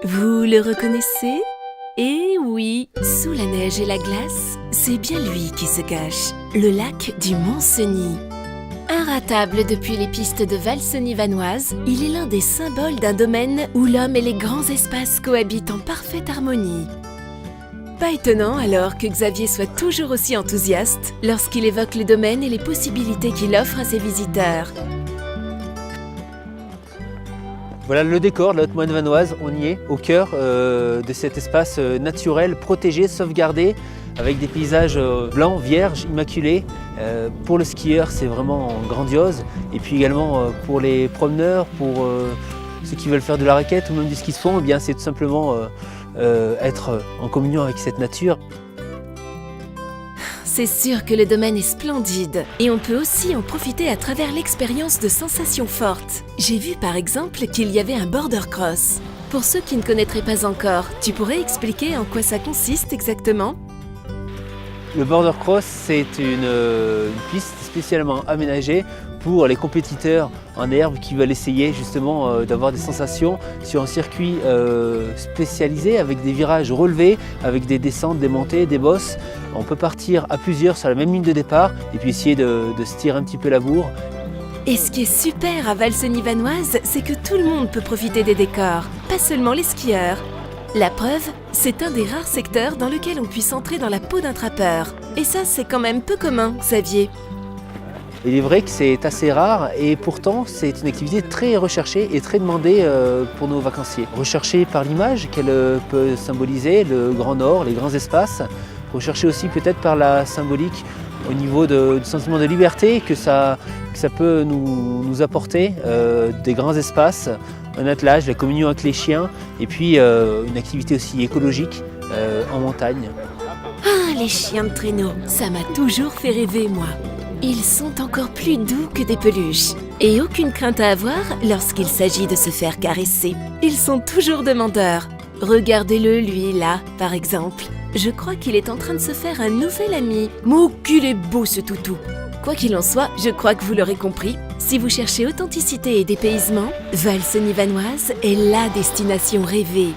Vous le reconnaissez? Eh oui, sous la neige et la glace, c'est bien lui qui se cache, le lac du Mont-Cenis. Inratable depuis les pistes de Valseny-Vanoise, il est l'un des symboles d'un domaine où l'homme et les grands espaces cohabitent en parfaite harmonie. Pas étonnant alors que Xavier soit toujours aussi enthousiaste lorsqu'il évoque le domaine et les possibilités qu'il offre à ses visiteurs. Voilà le décor de la Haute-Moine vanoise, on y est, au cœur de cet espace naturel, protégé, sauvegardé, avec des paysages blancs, vierges, immaculés. Pour le skieur, c'est vraiment grandiose. Et puis également pour les promeneurs, pour ceux qui veulent faire de la raquette ou même du ski de fond, eh bien, c'est tout simplement être en communion avec cette nature. C'est sûr que le domaine est splendide et on peut aussi en profiter à travers l'expérience de sensations fortes. J'ai vu par exemple qu'il y avait un border cross. Pour ceux qui ne connaîtraient pas encore, tu pourrais expliquer en quoi ça consiste exactement? Le border cross, c'est une piste spécialement aménagée pour les compétiteurs en herbe qui veulent essayer justement d'avoir des sensations sur un circuit spécialisé avec des virages relevés, avec des descentes, des montées, des bosses. On peut partir à plusieurs sur la même ligne de départ et puis essayer de se tirer un petit peu la bourre. Et ce qui est super à Valseny-Vanoise, c'est que tout le monde peut profiter des décors, pas seulement les skieurs. La preuve, c'est un des rares secteurs dans lequel on puisse entrer dans la peau d'un trappeur. Et ça, c'est quand même peu commun, Xavier. Il est vrai que c'est assez rare et pourtant c'est une activité très recherchée et très demandée pour nos vacanciers. Recherchée par l'image qu'elle peut symboliser, le Grand Nord, les grands espaces. Recherchée aussi peut-être par la symbolique au niveau du sentiment de liberté que ça peut nous apporter, des grands espaces, un attelage, la communion avec les chiens et puis une activité aussi écologique en montagne. Ah, les chiens de traîneau, ça m'a toujours fait rêver, moi. Ils sont encore plus doux que des peluches. Et aucune crainte à avoir lorsqu'il s'agit de se faire caresser. Ils sont toujours demandeurs. Regardez-le, lui, là, par exemple. Je crois qu'il est en train de se faire un nouvel ami. Mon qu'il est beau, ce toutou. Quoi qu'il en soit, je crois que vous l'aurez compris. Si vous cherchez authenticité et dépaysement, Valseny-Vanoise est la destination rêvée.